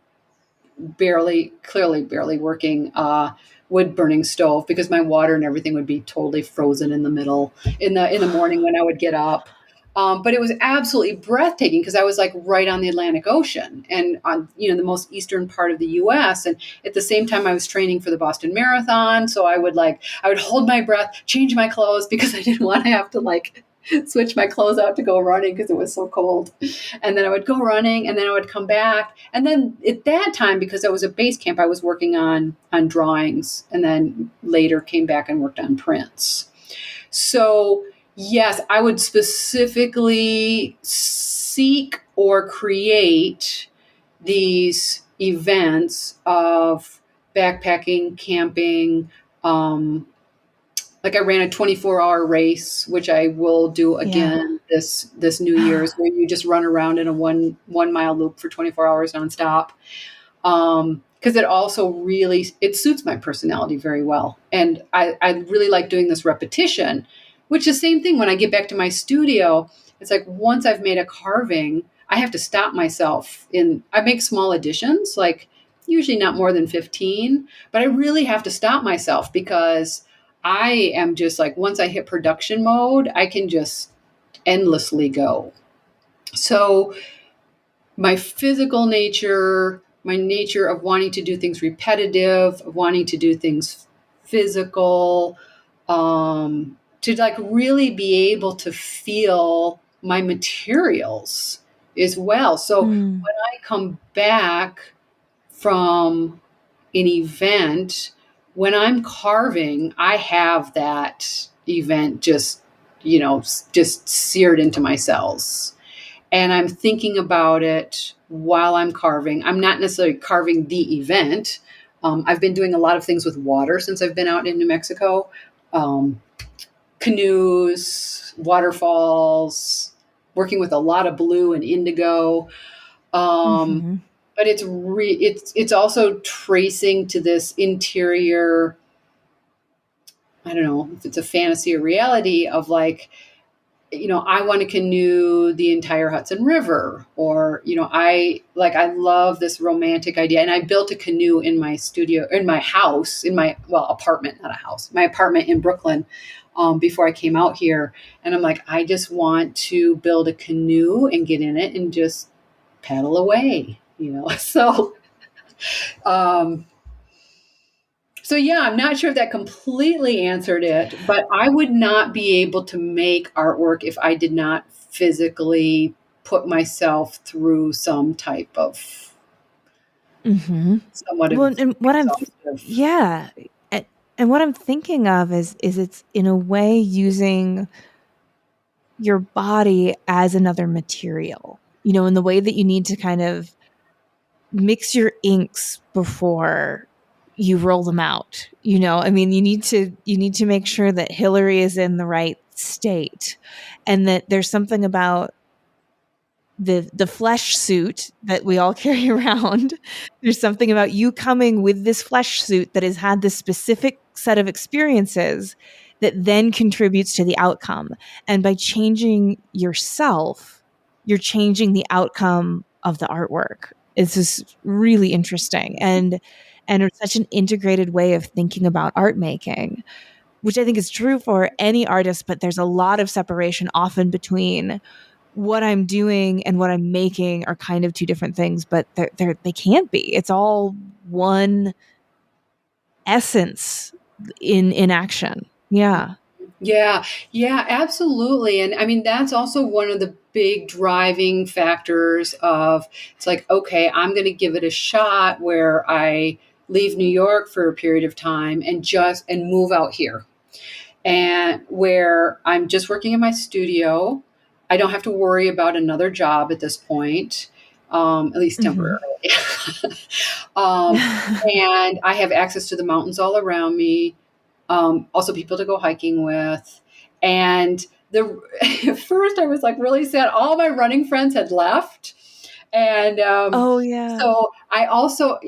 clearly barely working wood burning stove because my water and everything would be totally frozen in the morning when I would get up. But it was absolutely breathtaking because I was like right on the Atlantic Ocean and on, the most eastern part of the U.S. And at the same time I was training for the Boston Marathon. So I would hold my breath, change my clothes because I didn't want to have to switch my clothes out to go running because it was so cold. And then I would go running and then I would come back. And then at that time, because I was at base camp, I was working on drawings and then later came back and worked on prints. So yes, I would specifically seek or create these events of backpacking, camping, I ran a 24-hour race, which I will do again this New Year's, where you just run around in a one mile loop for 24 hours nonstop. because it also really, it suits my personality very well. And I really like doing this repetition, which is the same thing when I get back to my studio. It's like once I've made a carving, I have to stop myself I make small additions, like usually not more than 15, but I really have to stop myself because I am just like, once I hit production mode, I can just endlessly go. So my physical nature, my nature of wanting to do things repetitive, of wanting to do things physical, to like really be able to feel my materials as well. So when I come back from an event, when I'm carving, I have that event just seared into my cells. And I'm thinking about it while I'm carving. I'm not necessarily carving the event. I've been doing a lot of things with water since I've been out in New Mexico. Canoes, waterfalls, working with a lot of blue and indigo. But it's also tracing to this interior, I don't know if it's a fantasy or reality of like, I want to canoe the entire Hudson River, or, I love this romantic idea. And I built a canoe in my studio, in my house, apartment, not a house, my apartment in Brooklyn, before I came out here. And I'm like, I just want to build a canoe and get in it and just paddle away, so, so yeah, I'm not sure if that completely answered it, but I would not be able to make artwork if I did not physically put myself through some type of somewhat Well, of and and what I'm thinking of is it's in a way using your body as another material, in the way that you need to kind of mix your inks before you roll them out. I mean, you need to make sure that Hilary is in the right state, and that there's something about the flesh suit that we all carry around. There's something about you coming with this flesh suit that has had this specific set of experiences that then contributes to the outcome. And by changing yourself, you're changing the outcome of the artwork. It's just really interesting. And it's such an integrated way of thinking about art making, which I think is true for any artist, but there's a lot of separation often between what I'm doing and what I'm making are kind of two different things, but they can't be. It's all one essence in action. Yeah. Yeah, absolutely. And I mean, that's also one of the big driving factors of, it's like, okay, I'm going to give it a shot where I leave New York for a period of time and move out here, and where I'm just working in my studio. I don't have to worry about another job at this point, at least temporarily. And I have access to the mountains all around me. Also people to go hiking with. And at first I was like really sad. All my running friends had left. And so I also,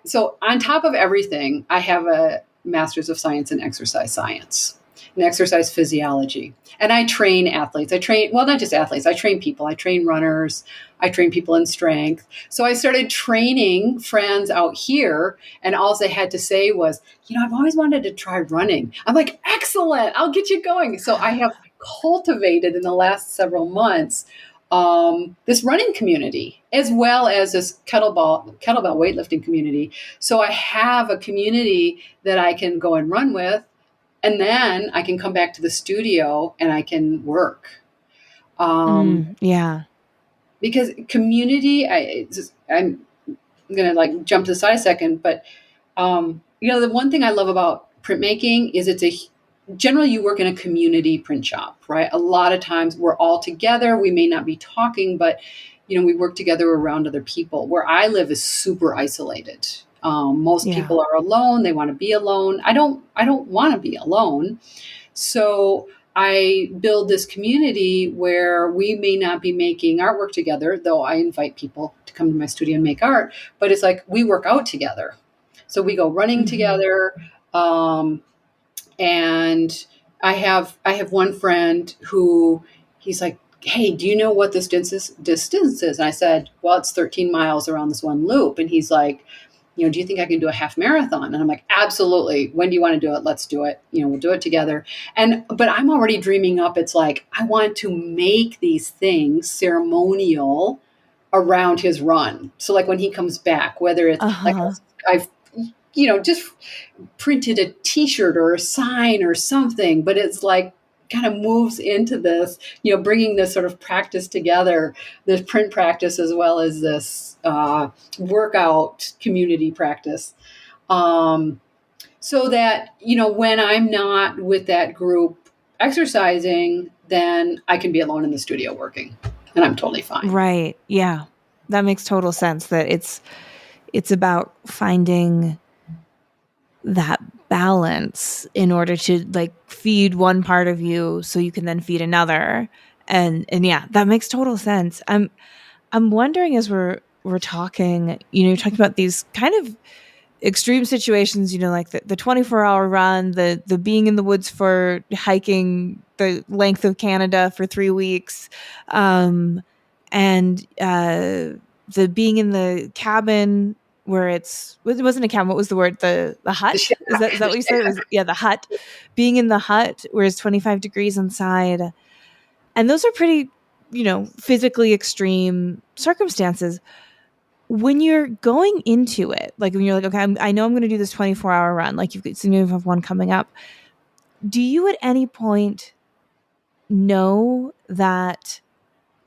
so on top of everything, I have a master's of science in exercise science and exercise physiology. And I train athletes. Not just athletes. I train people. I train runners. I train people in strength. So I started training friends out here, and all they had to say was, I've always wanted to try running. I'm like, excellent. I'll get you going. So I have cultivated in the last several months this running community, as well as this kettlebell weightlifting community. So I have a community that I can go and run with, and then I can come back to the studio and I can work. Because community, I'm going to jump to the side a second, but the one thing I love about printmaking is generally you work in a community print shop, right? A lot of times we're all together. We may not be talking, but we work together around other people. Where I live is super isolated. Most people are alone. They want to be alone. I don't want to be alone. So I build this community where we may not be making artwork together, though I invite people to come to my studio and make art, but it's like we work out together. So we go running together. And I have one friend who he's like, hey, do you know what this distance is? And I said, well, it's 13 miles around this one loop. And he's like, do you think I can do a half marathon? And I'm like, absolutely. When do you want to do it? Let's do it. We'll do it together. But I'm already dreaming up. It's like, I want to make these things ceremonial around his run. So like when he comes back, whether it's like I've, just printed a t-shirt or a sign or something, but it's like kind of moves into this, bringing this sort of practice together, this print practice as well as this workout community practice. So that, when I'm not with that group exercising, then I can be alone in the studio working and I'm totally fine. Right. Yeah. That makes total sense, that it's about finding that balance in order to like feed one part of you so you can then feed another. And yeah, that makes total sense. I'm wondering, as we're talking, you're talking about these kind of extreme situations, like the 24-hour run, the being in the woods for hiking the length of Canada for 3 weeks, and the being in the cabin where it wasn't a cabin. What was the word? The hut? Is that what you said? It was, the hut. Being in the hut where it's 25 degrees inside. And those are pretty, physically extreme circumstances. When you're going into it, like when you're like, okay, I know I'm going to do this 24-hour run, like you have one coming up. Do you at any point know that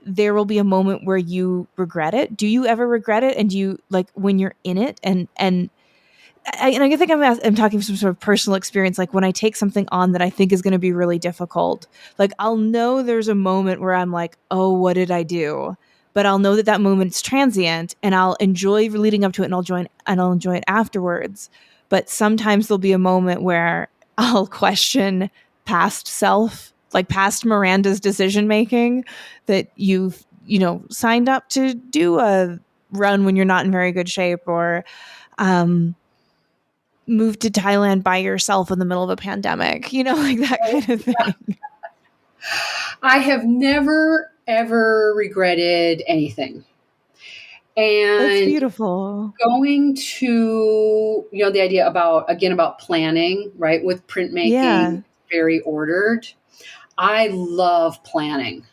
there will be a moment where you regret it? Do you ever regret it? And do you, like, when you're in it and I think I'm talking from some sort of personal experience, like when I take something on that I think is going to be really difficult, like I'll know there's a moment where I'm like, oh, what did I do? But I'll know that moment's transient and I'll enjoy leading up to it and I'll enjoy it afterwards. But sometimes there'll be a moment where I'll question past self, like past Miranda's decision making, that you've, signed up to do a run when you're not in very good shape, or moved to Thailand by yourself in the middle of a pandemic, like that kind of thing. I have never, ever regretted anything. And that's beautiful. Going to, the idea about planning, right? With printmaking, very ordered. I love planning,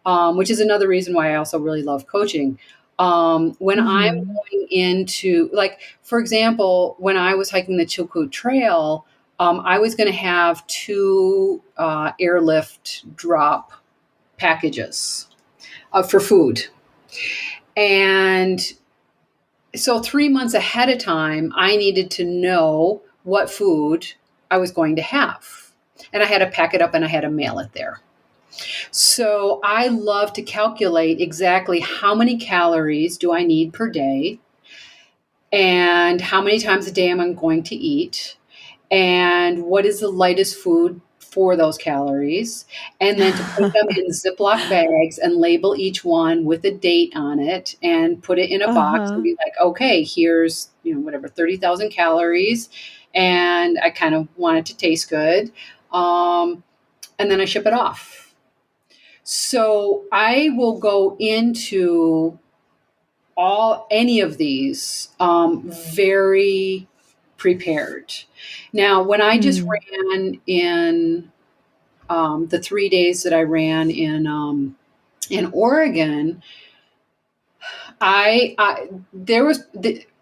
which is another reason why I also really love coaching. When I'm going into, like, for example, when I was hiking the Chilkoot Trail, I was going to have 2 airlift drop packages for food. And so 3 months ahead of time, I needed to know what food I was going to have. And I had to pack it up and I had to mail it there. So I love to calculate exactly how many calories do I need per day and how many times a day am I going to eat and what is the lightest food for those calories, and then to put them in Ziploc bags and label each one with a date on it and put it in a box and be like, okay, here's, 30,000 calories, and I kind of want it to taste good. And then I ship it off. So I will go into any of these very prepared. Now, when I just ran in the 3 days that I ran in Oregon,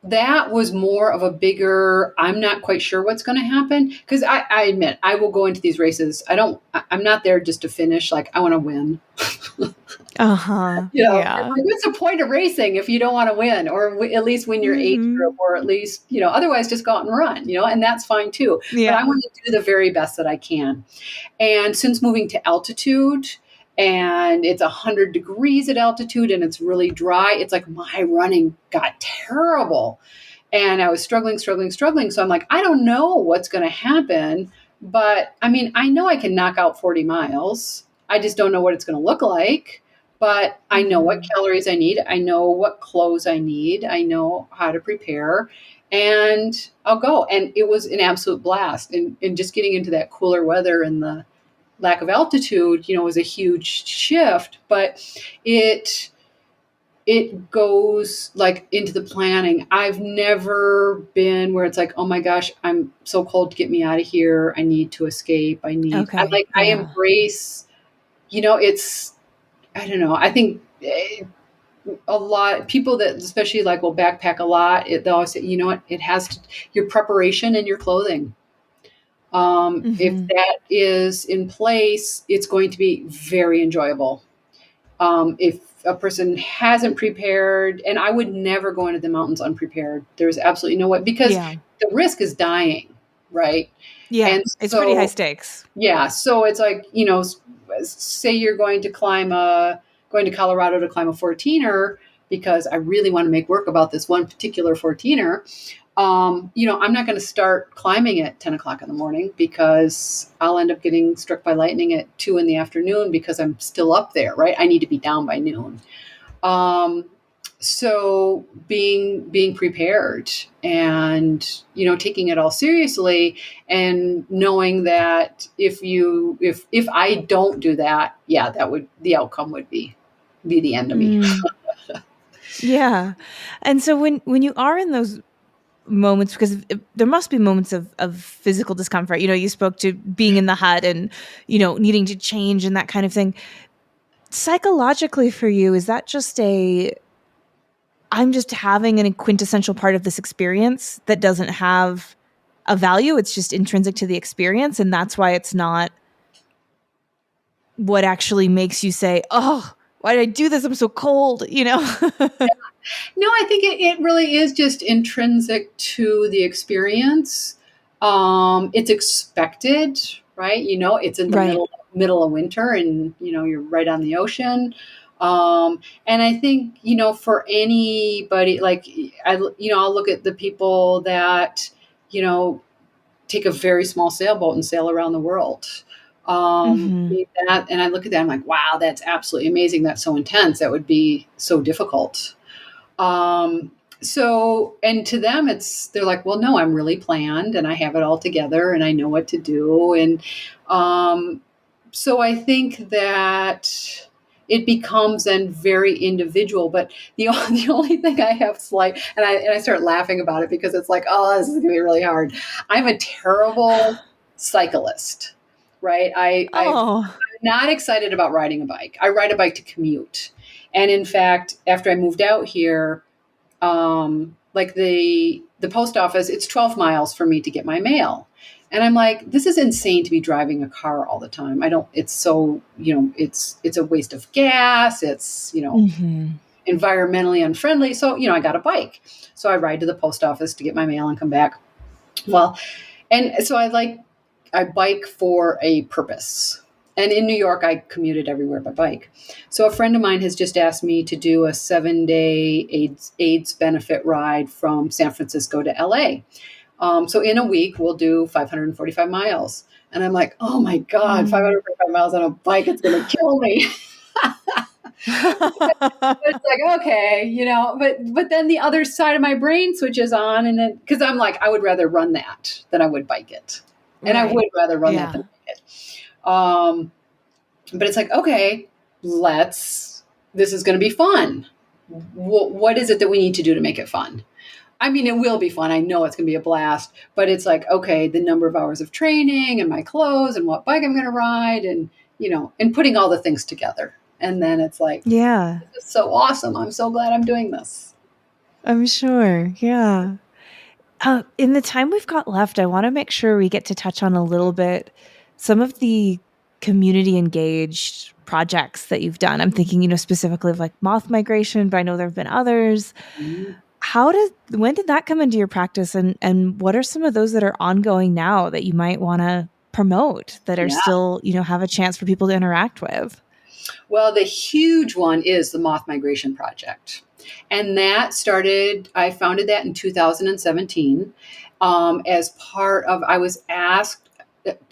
that was more of a bigger, I'm not quite sure what's going to happen, because I admit I will go into these races. I'm not there just to finish. Like, I want to win. Yeah. What's the point of racing if you don't want to win, or at least win your age group, or at least, otherwise just go out and run, and that's fine too. Yeah. But I want to do the very best that I can. And since moving to altitude, and it's 100 degrees at altitude and it's really dry, it's like my running got terrible. And I was struggling. So I'm like, I don't know what's going to happen, But I mean, I know I can knock out 40 miles. I just don't know what it's going to look like. But I know what calories I need. I know what clothes I need. I know how to prepare. And I'll go. And it was an absolute blast. And just getting into that cooler weather and the lack of altitude, was a huge shift. But it it goes like into the planning. I've never been where it's like, oh my gosh, I'm so cold to get me out of here. I need to escape. Okay. I Yeah. embrace, it's, I don't know. I think a lot of people that especially like will backpack a lot, they'll always say, you know what, it has to, your preparation and your clothing. If Hmm. that is in place, it's going to be very enjoyable. If a person hasn't prepared, and I would never go into the mountains unprepared. There's absolutely no way, because Yeah. the risk is dying, right? Yeah. And It's pretty high so, stakes. yeah, so it's like, say you're going to going to Colorado to climb a 14er because I really want to make work about this one particular 14er. I'm not going to start climbing at 10 o'clock in the morning because I'll end up getting struck by lightning at 2 in the afternoon because I'm still up there, right? I need to be down by noon. Um, so being prepared and, taking it all seriously and knowing that if I don't do that, yeah, the outcome would be the end of me. Mm. Yeah. And so when you are in those moments, because there must be moments of physical discomfort, you spoke to being in the hut and, needing to change and that kind of thing. Psychologically for you, is that just I'm just having an quintessential part of this experience that doesn't have a value? It's just intrinsic to the experience. And that's why it's not what actually makes you say, oh, why did I do this? I'm so cold, No, I think it really is just intrinsic to the experience. It's expected, right? It's in the Right. middle of winter, and you're right on the ocean. And I think for anybody, like I'll look at the people that you know take a very small sailboat and sail around the world. Hmm. And I look at that, I'm like, wow, that's absolutely amazing. That's so intense. That would be so difficult. Um, and to them, they're like, well, no, I'm really planned and I have it all together and I know what to do. And, um, so I think that it becomes then very individual, but the only thing I have and I start laughing about it because it's like, oh, this is gonna be really hard. I'm a terrible cyclist, right? I'm Oh. not excited about riding a bike. I ride a bike to commute. And in fact, after I moved out here, like the post office, it's 12 miles for me to get my mail. And I'm like, this is insane to be driving a car all the time. I don't, it's so, it's a waste of gas. It's, Hmm. environmentally unfriendly. So, I got a bike. So I ride to the post office to get my mail and come back. Well, and so I bike for a purpose. And in New York, I commuted everywhere by bike. So a friend of mine has just asked me to do a 7-day AIDS benefit ride from San Francisco to LA. So in a week, we'll do 545 miles. And I'm like, oh my God, Mm. 545 miles on a bike, it's going to kill me. It's like, okay, but then the other side of my brain switches on, and then because I'm like, I would rather run that than I would bike it, and I Right. would rather run that Yeah. than bike it. But it's like, okay, this is going to be fun. What is it that we need to do to make it fun? I mean, it will be fun. I know it's going to be a blast, but it's like, okay, the number of hours of training and my clothes and what bike I'm going to ride and, and putting all the things together. And then it's like, Yeah. this is so awesome. I'm so glad I'm doing this. I'm sure. Yeah. In the time we've got left, I want to make sure we get to touch on a little bit some of the community engaged projects that you've done. I'm thinking, specifically of like moth migration, but I know there have been others. Mhm. When did that come into your practice, and what are some of those that are ongoing now that you might want to promote that are Yeah. still, have a chance for people to interact with? Well, the huge one is the Moth Migration Project. And I founded that in 2017 as part of, I was asked,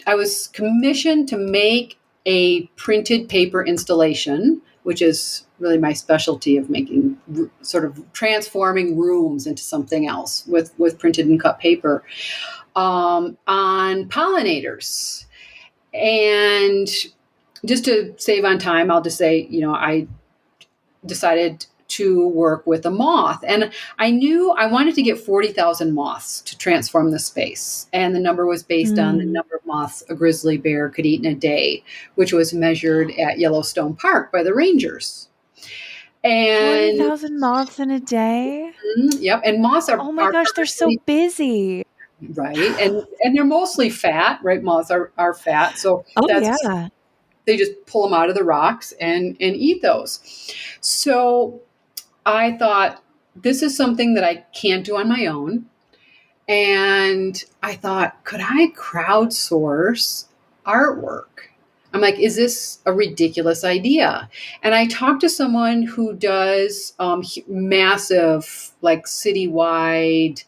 I was commissioned to make a printed paper installation, which is really my specialty of making sort of transforming rooms into something else with printed and cut paper, on pollinators. And just to save on time, I'll just say, I decided to work with a moth. And I knew I wanted to get 40,000 moths to transform the space. And the number was based on the number of moths a grizzly bear could eat in a day, which was measured at Yellowstone Park by the rangers. And 40,000 moths in a day? Yep. And moths are, oh my gosh, they're so busy. Right. And they're mostly fat, right? Moths are fat. So they just pull them out of the rocks and eat those. So I thought, this is something that I can't do on my own. And I thought, could I crowdsource artwork? I'm like, is this a ridiculous idea? And I talked to someone who does massive, like citywide,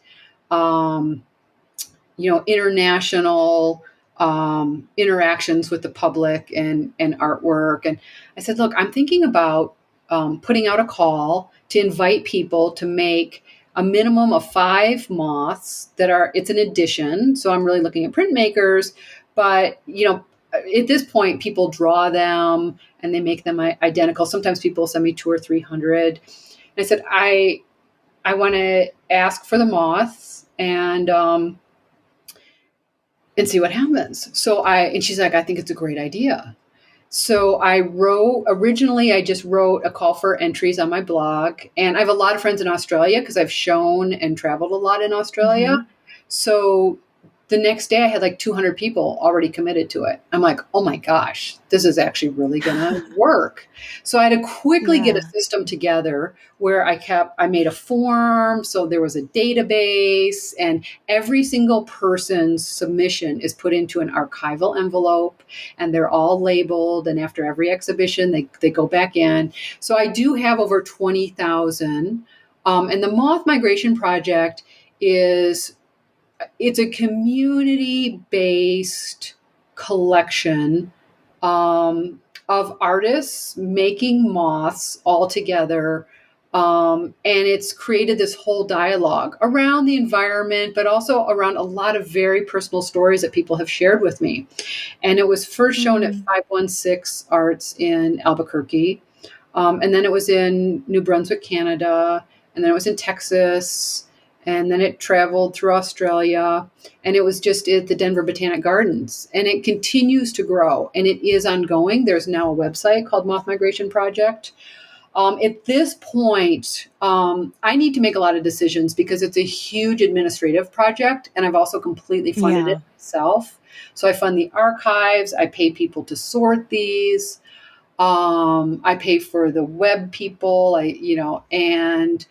international interactions with the public and artwork. And I said, look, I'm thinking about putting out a call to invite people to make a minimum of 5 moths it's an edition. So I'm really looking at printmakers, but at this point, people draw them and they make them identical. Sometimes people send me 200 or 300. And I said, I want to ask for the moths and see what happens. And she's like, I think it's a great idea. So originally I just wrote a call for entries on my blog, and I have a lot of friends in Australia because I've shown and traveled a lot in Australia. Mm-hmm. So the next day I had like 200 people already committed to it. I'm like, oh my gosh, this is actually really going to work. So I had to quickly get a system together where I made a form. So there was a database, and every single person's submission is put into an archival envelope, and they're all labeled. And after every exhibition, they go back in. So I do have over 20,000. And the Moth Migration Project it's a community-based collection of artists making moths all together. And it's created this whole dialogue around the environment, but also around a lot of very personal stories that people have shared with me. And it was first shown at 516 Arts in Albuquerque. And then it was in New Brunswick, Canada. And then it was in Texas. And then it traveled through Australia, and it was just at the Denver Botanic Gardens. And it continues to grow, and it is ongoing. There's now a website called Moth Migration Project. At this point, I need to make a lot of decisions because it's a huge administrative project, and I've also completely funded it myself. So I fund the archives. I pay people to sort these. I pay for the web people, and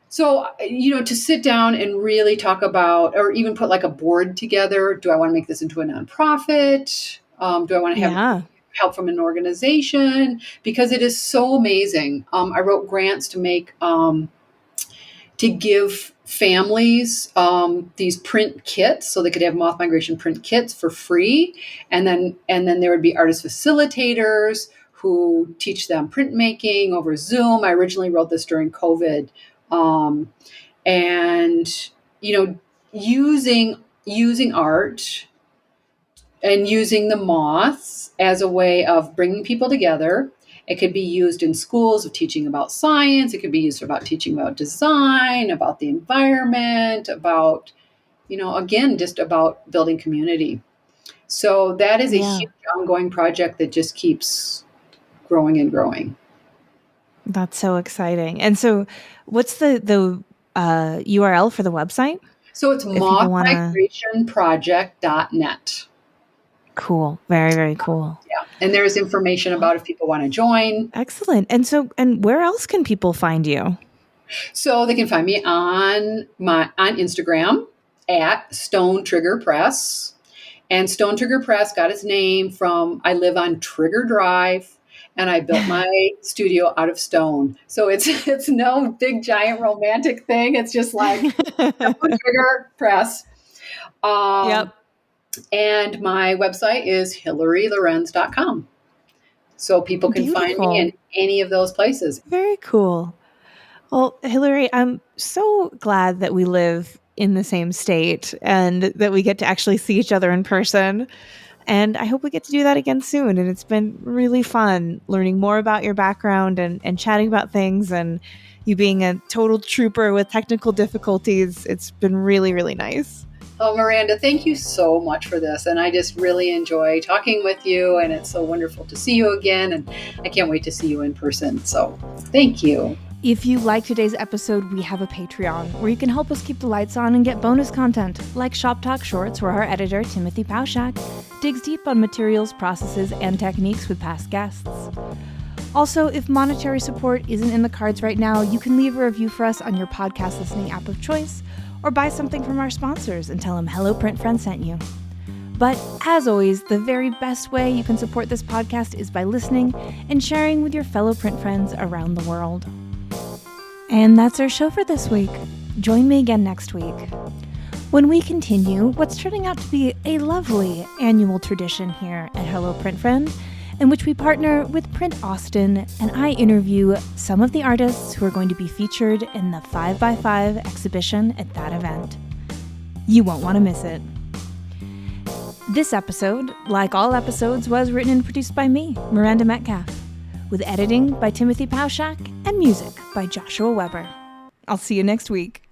so, to sit down and really talk about, or even put like a board together, do I want to make this into a nonprofit? Do I want to have help from an organization? Because it is so amazing. I wrote grants to give families these print kits so they could have moth migration print kits for free. And then there would be artist facilitators who teach them printmaking over Zoom. I originally wrote this during COVID. And using art and using the moths as a way of bringing people together. It could be used in schools of teaching about science. It could be used about teaching about design, about the environment, about, again, just about building community. So that is a huge ongoing project that just keeps growing and growing. That's so exciting. And so what's the URL for the website? So it's mothmigrationproject.net. Cool. Very, very cool. Yeah. And there's information about if people want to join. Excellent. And where else can people find you? So they can find me on Instagram at Stone Trigger Press. And Stone Trigger Press got its name from, I live on Trigger Drive. And I built my studio out of stone. So it's no big, giant romantic thing. It's just like Trigger Press. Yep. And my website is hilarylorenz.com. So people can find me in Beautiful. any of those places. Very cool. Well, Hilary, I'm so glad that we live in the same state and that we get to actually see each other in person. And I hope we get to do that again soon. And it's been really fun learning more about your background and chatting about things, and you being a total trooper with technical difficulties. It's been really, really nice. Oh, Miranda, thank you so much for this. And I just really enjoy talking with you. And it's so wonderful to see you again. And I can't wait to see you in person. So thank you. If you like today's episode, we have a Patreon where you can help us keep the lights on and get bonus content, like Shop Talk Shorts, where our editor, Timothy Pauschak, digs deep on materials, processes, and techniques with past guests. Also, if monetary support isn't in the cards right now, you can leave a review for us on your podcast listening app of choice, or buy something from our sponsors and tell them Hello Print Friend sent you. But as always, the very best way you can support this podcast is by listening and sharing with your fellow print friends around the world. And that's our show for this week. Join me again next week when we continue what's turning out to be a lovely annual tradition here at Hello Print Friend, in which we partner with Print Austin and I interview some of the artists who are going to be featured in the 5x5 exhibition at that event. You won't want to miss it. This episode, like all episodes, was written and produced by me, Miranda Metcalf, with editing by Timothy Pauschak and music by Joshua Weber. I'll see you next week.